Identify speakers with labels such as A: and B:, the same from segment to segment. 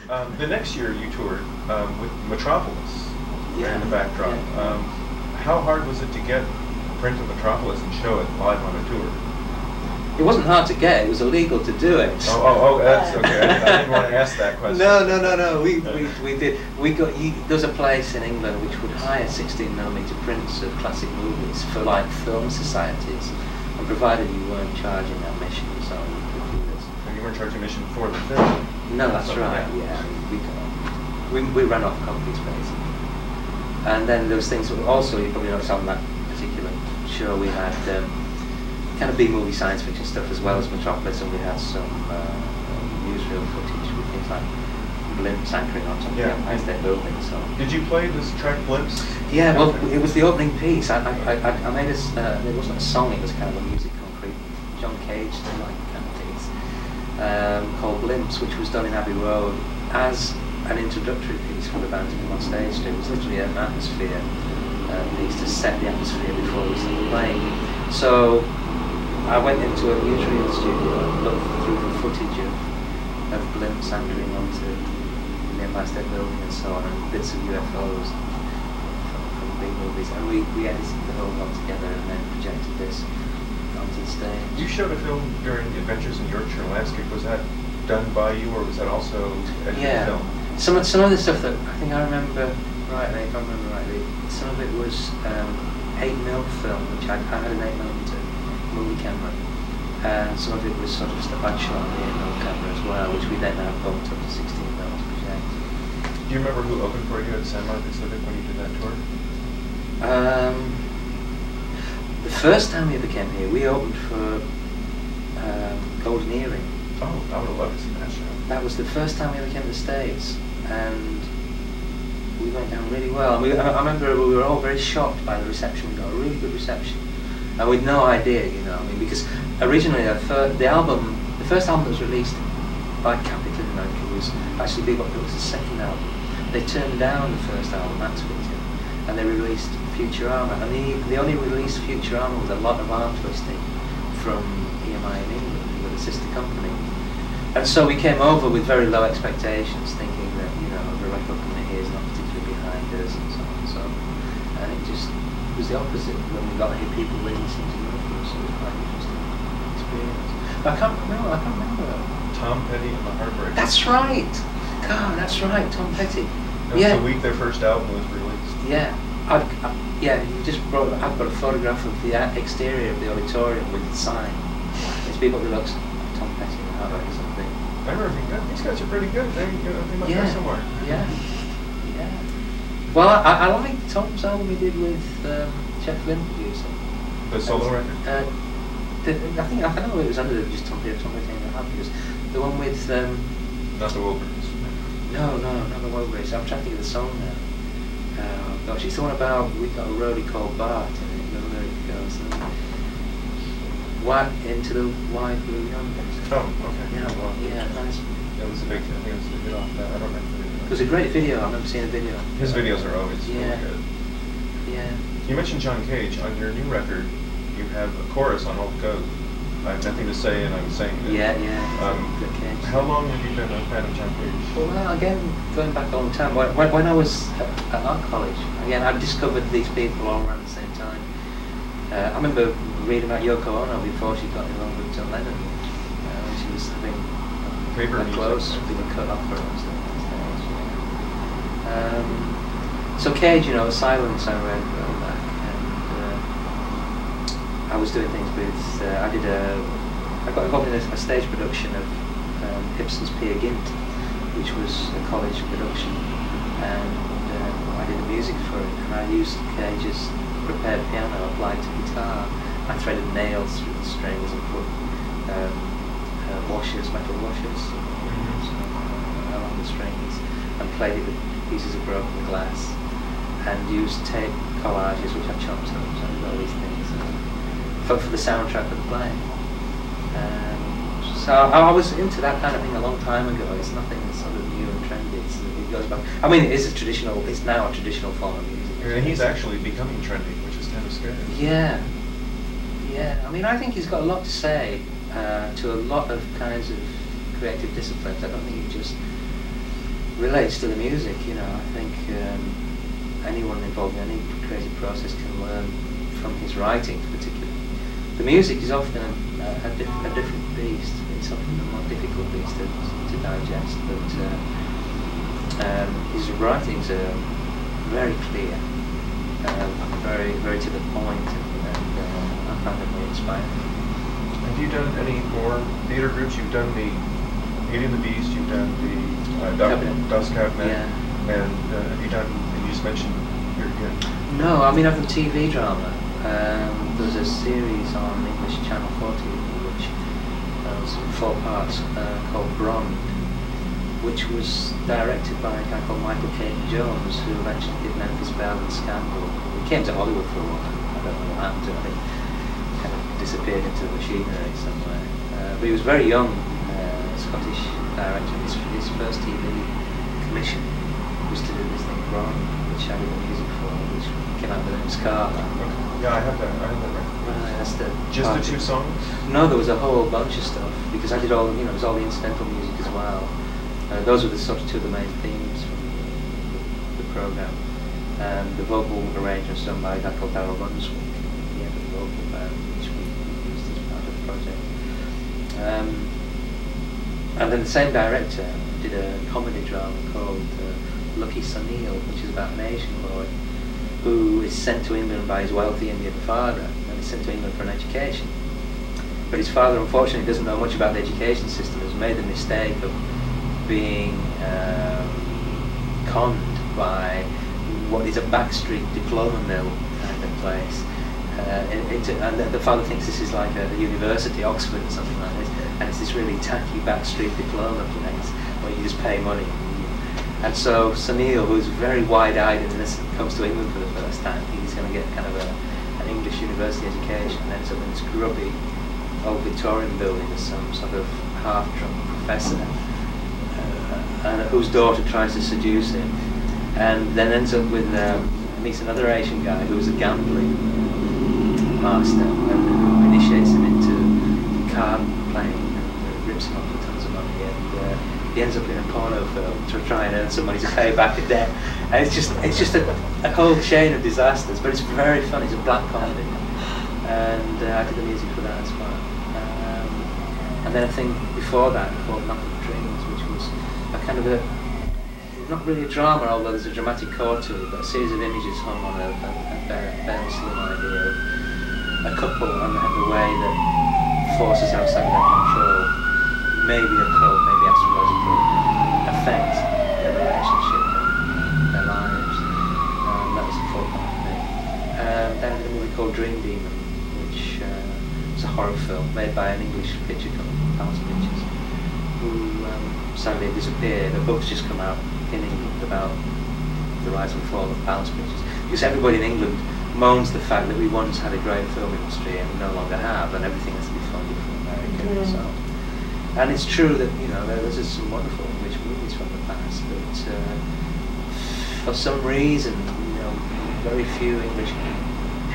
A: The next year you toured with Metropolis in the backdrop.
B: Yeah.
A: How hard was it to get a print of Metropolis and show it live on a tour?
B: It wasn't hard to get. It was illegal to do it.
A: Oh, that's okay. I didn't want to ask that question.
B: No. We did. There was a place in England which would hire 16mm prints of classic movies for like film societies, and provided you weren't charging admission, so you could do this.
A: And you weren't charging admission for the film?
B: No, that's right. Yeah, we ran off copies basically. And then there was things. Also, you probably noticed on that particular show we had. Kind of B-movie science fiction stuff as well as Metropolis, and we had some newsreel footage with things like blimps anchoring on top of the Empire State Building. So. Did
A: you play this track Blimps?
B: Yeah, well, it was the opening piece. I made this. It wasn't a song; it was kind of a music concrete John Cage like kind of piece called Blimps, which was done in Abbey Road as an introductory piece for the band to come on stage to. It was literally an atmosphere piece to set the atmosphere before we started playing. So I went into a newsreel studio and looked through the footage of blimps anchoring onto the Empire State Building and so on, and bits of UFOs from big movies, and we edited the whole lot together and then projected this onto the stage.
A: You showed a film during Adventures in Yorkshire Landscape. Was that done by you, or was that also edited film?
B: Some of the stuff that I think I remember rightly, if I remember rightly, some of it was 8mm film, which I had an 8mm movie camera, and some of it was sort of stuff I'd shot on the 8mm camera as well, which we then have bumped up to 16mm to project.
A: Do you remember who opened for you at San Marcos Civic when you did that tour?
B: The first time we ever came here, we opened for Golden Earring.
A: Oh, I would have loved to see that show.
B: That was the first time we ever came to the States, and we went down really well. I remember we were all very shocked by the reception. We got a really good reception. And with no idea, you know, I mean, because originally the first album that was released by Capitol in America was actually Be Bop Deluxe's second album. They turned down the first album, Max Victim, and they released Futurama. And they only released Futurama with a lot of arm twisting from EMI in England, with a sister company. And so we came over with very low expectations, thinking that, you know, the record company here is not particularly behind us and so on and so on. And it just was the opposite when we got here, people really listening to the record, so it was quite an interesting experience. But I can't remember.
A: Tom Petty and the Heartbreakers.
B: That's right! God, that's right, Tom Petty.
A: That was the week their first album was released.
B: Yeah. You just brought, I've got a photograph of the exterior of the auditorium with the sign. It's Be Bop Deluxe, Tom Petty and the Heartbreakers, I think.
A: I remember thinking, these guys are pretty good. They might go somewhere.
B: Yeah. Well, I liked Tom's album he did with Jeff Lynne producing.
A: The solo record?
B: I don't know if it was under just Tom Petty and the Heartbreakers. The one with...
A: not the Wilburys.
B: No, not the Wilburys. I'm trying to think of the song now. Oh gosh, it's the one about we've got a roadie called Bart, and it goes what into the wide blue yonder.
A: Oh, okay.
B: Yeah, nice.
A: That was a big. I think it was a bit off that. I don't remember the video.
B: It was a great video. I remember seeing a video.
A: His videos are always really good.
B: Yeah.
A: You mentioned John Cage. On your new record, you have a chorus on Old Code. I have nothing to say, and I'm saying it.
B: Yeah.
A: How long have you been a fan of John Cage?
B: Well, again, going back a long time. When I was at art college, again, I discovered these people all around the same time. I remember reading about Yoko Ono before she got involved with John Lennon. When she was having her clothes being cut off her on stage. So Cage, you know, Silence I read way back, and I was doing things with, I got involved in a stage production of Ibsen's Peer Gynt, which was a college production, and I did the music for it, and I used Cage's prepared piano applied to guitar. I threaded nails through the strings and put metal washers along the strings, and played it with pieces of broken glass, and used tape collages which I chopped up and all these things for the soundtrack of the play. So I was into that kind of thing a long time ago. It's nothing sort of new and trendy. It goes back. I mean, it's now a traditional form of music.
A: And he's actually becoming trendy, which is kind of scary.
B: Yeah. I mean, I think he's got a lot to say to a lot of kinds of creative disciplines. I don't think he just relates to the music. You know, I think anyone involved in any creative process can learn from his writings, particularly. The music is often a different beast. It's often a more difficult beast to digest, but his writings are very clear, very to the point, and I find them very inspiring.
A: Have you done any more theater groups? You've done the Beauty and the Beast, you've done the Dust Cabinet,
B: yeah.
A: And have you done, you just mentioned your
B: No, I mean I've done TV drama. There's a series on English Channel 4 TV which was 4 parts called Blonde, which was directed by a guy called Michael Caton Jones, who eventually did Memphis Belle and Scandal. He came to Hollywood for a while. I don't know what happened to him. I think he kind of disappeared into the machinery somewhere. But he was very young, Scottish director. His first TV commission was to do this thing Blonde, which I did the music for, which came out with the name Scar.
A: Yeah, I have that right.
B: Right, that's the
A: just the 2 songs?
B: No, there was a whole bunch of stuff, because I did all, you know, it was all the incidental music as well. Those were the sort of 2 of the main themes from the program. The vocal arrangements done by a guy called Darryl Brunswick, the head of the vocal band, which we used as part of the project. And then the same director did a comedy drama called Lucky Sunil, which is about an Asian boy who is sent to England by his wealthy Indian father, and is sent to England for an education. But his father, unfortunately, doesn't know much about the education system, has made the mistake of being conned by what is a backstreet diploma mill kind of place. And the father thinks this is like a university, Oxford or something like this, and it's this really tacky backstreet diploma place where you just pay money. And so Sunil, who's very wide-eyed and innocent, comes to England for the first time. He's going to get kind of an English university education, and ends up in this grubby old Victorian building as some sort of half-drunk professor, and whose daughter tries to seduce him, and then ends up with meets another Asian guy who is a gambling master, and who initiates him into card playing and rips him off for tons of money, and he ends up in a porno film to try and earn some money to pay back a debt. And it's just a whole chain of disasters, but it's very fun. It's a black comedy, and I did the music for that as well. And then a thing before that called Map of Dreams, which was a kind of not really a drama, although there's a dramatic core to it, but a series of images hung on a fairly slim idea of a couple and the way that forces outside of their control, maybe occult, maybe astrological, affect their relationship and their lives. That was a 4-part thing. Then I did a movie called Dream Demon, which was a horror film made by an English picture company, Palace Pictures, who sadly disappeared. A book's just come out in England about the rise and fall of Palace Pictures, because everybody in England moans the fact that we once had a great film industry and we no longer have, and everything has to be funded from America and so on. And it's true that, you know, there's just some wonderful English movies from the past, but for some reason, you know, very few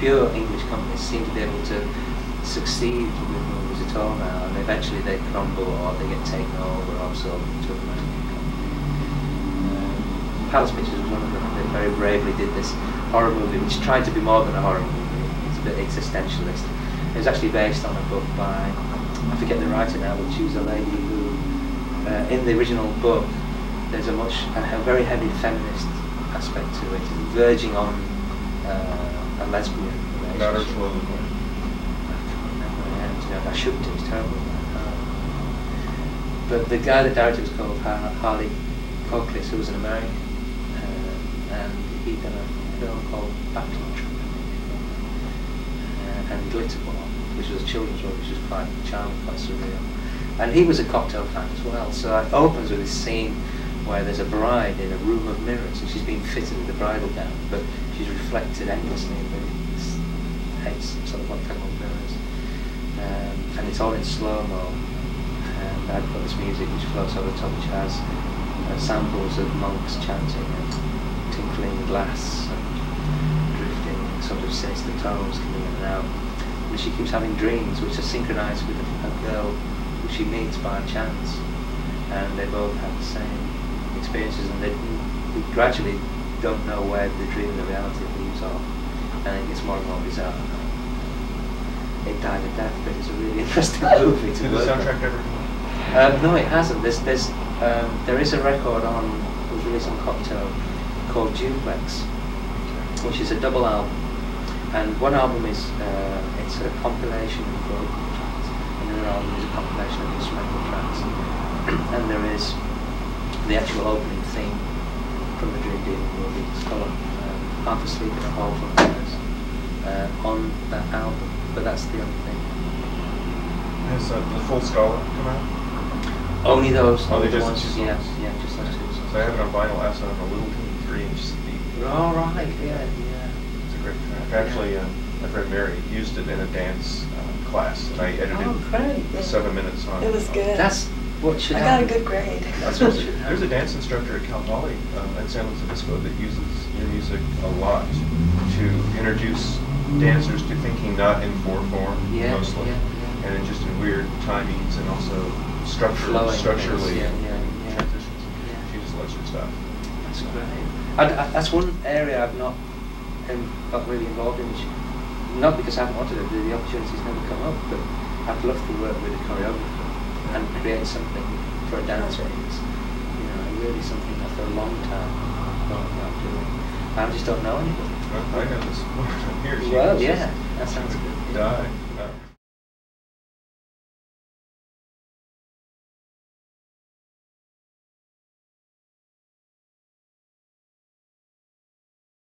B: pure English companies seem to be able to succeed with movies at all now, and eventually they crumble or they get taken over or absorbed into American companies. Palace Pictures was one of them. They very bravely did this horror movie, which tried to be more than a horror movie. It's a bit existentialist. It was actually based on a book by, I forget the writer now, but she was a lady who, in the original book, there's a very heavy feminist aspect to it, verging on a lesbian relationship. I shouldn't, it was terrible. But the guy that directed was called Harley Coclis, who was an American, and he'd done a film called Battle and Glitterball, which was a children's book, which was quite charming, quite surreal. And he was a cocktail fan as well, so it opens with this scene where there's a bride in a room of mirrors, and she's been fitted with a bridal gown, but she's reflected endlessly in these sort of octagonal mirrors. And it's all in slow-mo, and I've got this music which floats over the top, which has samples of monks chanting and tinkling glass and drifting sort of sinister tones coming in and out. And she keeps having dreams which are synchronized with a girl who she meets by chance, and they both have the same experiences, and we gradually don't know where the dream and the reality leaves off, and it gets more and more bizarre. It died a death, but it's a really interesting movie to
A: Did the
B: work
A: soundtrack
B: on.
A: ever?
B: No, it hasn't. There is a record on, it was released on Cocktail, called Duplex, which is a double album. And one album is it's a compilation of vocal tracks, and another album is a compilation of instrumental tracks. And there is the actual opening theme from the Dream Dealing movie. It's called Half Asleep in a Hole for Hours on that album, but that's the only thing.
A: Has the full Scala come out?
B: Only those.
A: Only
B: the
A: just
B: ones,
A: the 2
B: yeah,
A: songs?
B: yeah, just those 2 songs.
A: So I have it on vinyl. I also have a little teeny 3-inch CD.
B: Oh, right, yeah.
A: It's a great track. Actually, my friend Mary used it in a dance class, and I edited
B: Oh, great.
A: 7 minutes on.
C: It was good.
B: That's what should
C: I got a
B: happen.
C: good grade.
B: That's what should happen.
A: There's a dance instructor at Cal Poly at San Luis Obispo that uses your music a lot to introduce dancers to thinking not in 4/4
B: Yeah,
A: mostly,
B: yeah.
A: and in just in weird timings and also
B: Flowing
A: structurally
B: things, yeah.
A: transitions.
B: Yeah.
A: She just loves your stuff.
B: That's great. That's one area I've not got really involved in, which, not because I haven't wanted it, the opportunity's never come up, but I'd love to work with a choreographer and create something for a dancer. It's, really something that for a long time I've thought about doing. I just don't know anybody.
A: Well, I know this woman here.
B: Well, yeah, that sounds good.
A: Die.